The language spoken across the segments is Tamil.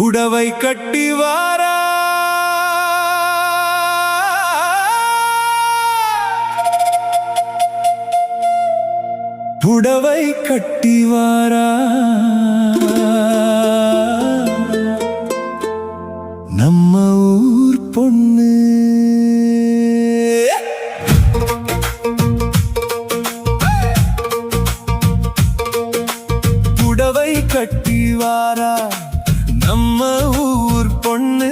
புடவை கட்டி வாரா புடவை கட்டி வாரா நம்ம ஊர் பொண்ணு புடவை கட்டி வாரா நம்ம ஊர் பொண்ணு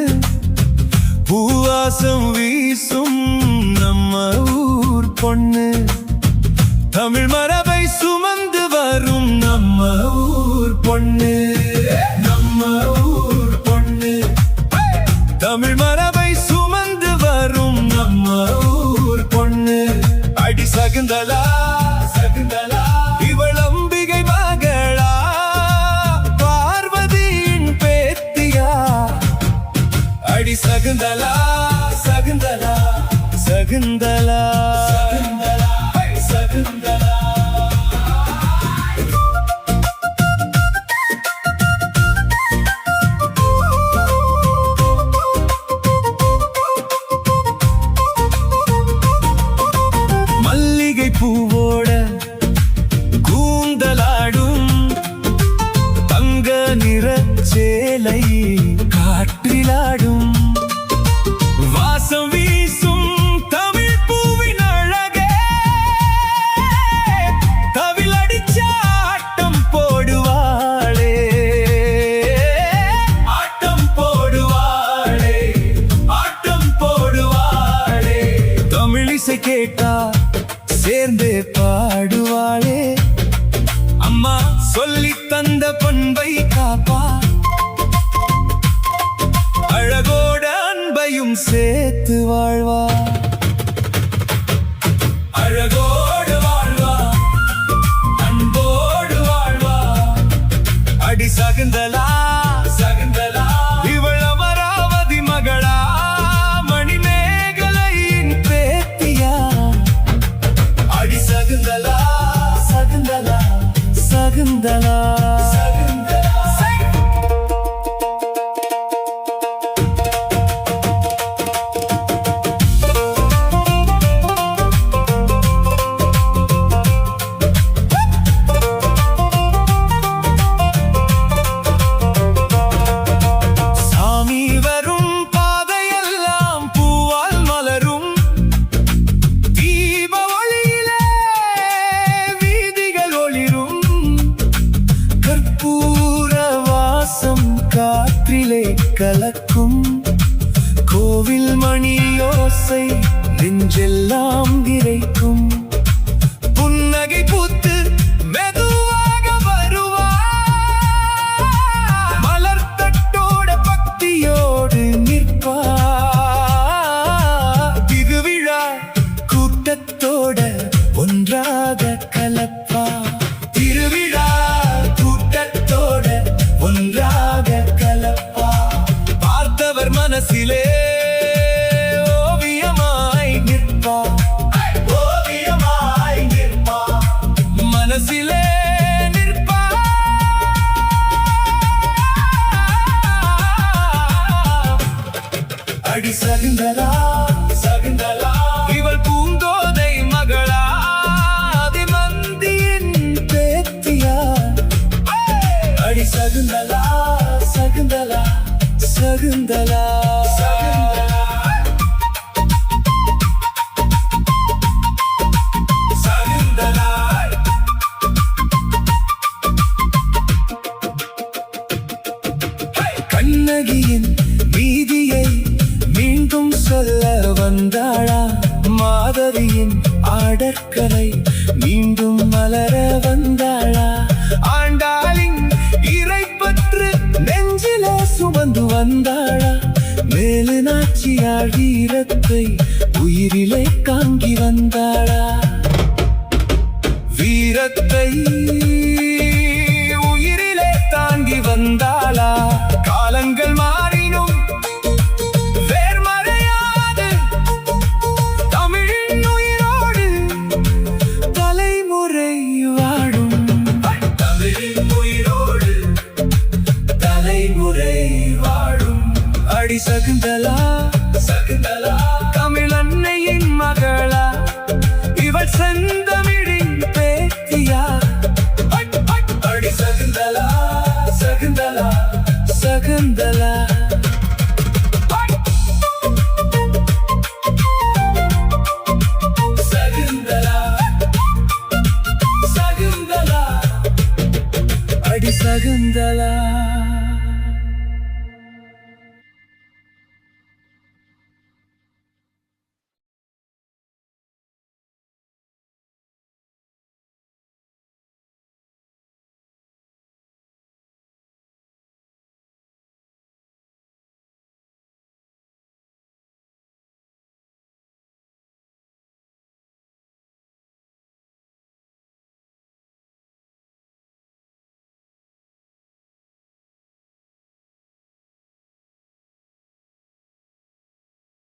பூவாசம் வீசும் நம்ம ஊர் பொண்ணு தமிழ் மரபை சுமந்து வரும் நம்ம ஊர் பொண்ணு நம்ம ஊர் பொண்ணு தமிழ் மரபை சுமந்து வரும் நம்ம ஊர் பொண்ணு அடி சகுந்தலா சகுந்தலா இவள் அம்பிகை மகளா பார்வதியின் பேத்தியா அடி சகுந்தலா சகுந்தலா சகுந்தலா மல்லிகை பூவோட கூந்தலாடும் தங்க நிற சேலை காற்றிலாடும் வாசம் வீசும் தமிழ் பூவின் அழகே தவில் அடிச்ச ஆட்டம் போடுவாளே ஆட்டம் போடுவாளே ஆட்டம் போடுவாளே தமிழிசை கேட்டா சேர்ந்தே பாடுவாளே அம்மா சொல்லி தந்த பண்பை காப்பா அழகோட அன்பையும் சேர்த்து வாழ்வா அழகோடு வாழ்வா அன்போடு வாழ்வா அடி சகுந்தலா சகுந்தலா இவள் அமராவதி மகளா மணிமேகலையின் பேத்தியா அடி சகுந்தலா சகுந்தலா சகுந்தலா சாமி வரும் பாதையெல்லாம் பூவால் மலரும் தீப ஒளியிலே வீதிகள் ஒளிரும் கற்பூர வாசம் காற்றிலே கலக்கும் கோவில் மணியோசை நெஞ்செல்லாம் நிறைக்கும் புன்னகை பூத்து மெதுவாக வருவா மலர் தட்டோட பக்தியோடு நிற்பா திருவிழா கூட்டத்தோட ஒன்றாக கலப்பா திருவிழா கூட்டத்தோட ஒன்றாக கலப்பா பார்த்தவர் மனசிலே ஓவியமாய் நிற்பா ஓவியமாய் நிற்பா மனசிலே நிற்பா அடி சகுந்தலா சகுந்தலா இவள் பூந்தோதை மகளா அதிமந்தியின் பேத்தியா அடி சகுந்தலா சகுந்தலா சகுந்தலா சகுந்தலா கண்ணகியின் வீதியை மீண்டும் சொல்ல வந்தாளா மாதவியின் ஆடற்கரை மீண்டும் மலர வந்தாளா ஆண்டாளின் இறைப்பற்று நெஞ்சிலே சுமந்து வந்தாளா மேலு நாச்சியார் வீரத்தை உயிரிலே காங்கி வந்தாளா வீரத்தை உயிரிலே தாங்கி வந்தாளா காலங்கள் மாறினும் வேர்மறையாது தமிழின் உயிரோடு தலைமுறை வாழும் தமிழின் உயிரோடு தலைமுறை அடி சகுந்தலா சகுந்தலா தமிழன்னையின் மகளா இவள் செந்தமிழின் பேத்தியா அடி சகுந்தலா சகுந்தலா சகுந்தலா சகுந்தலா சகுந்தலா அடி சகுந்தலா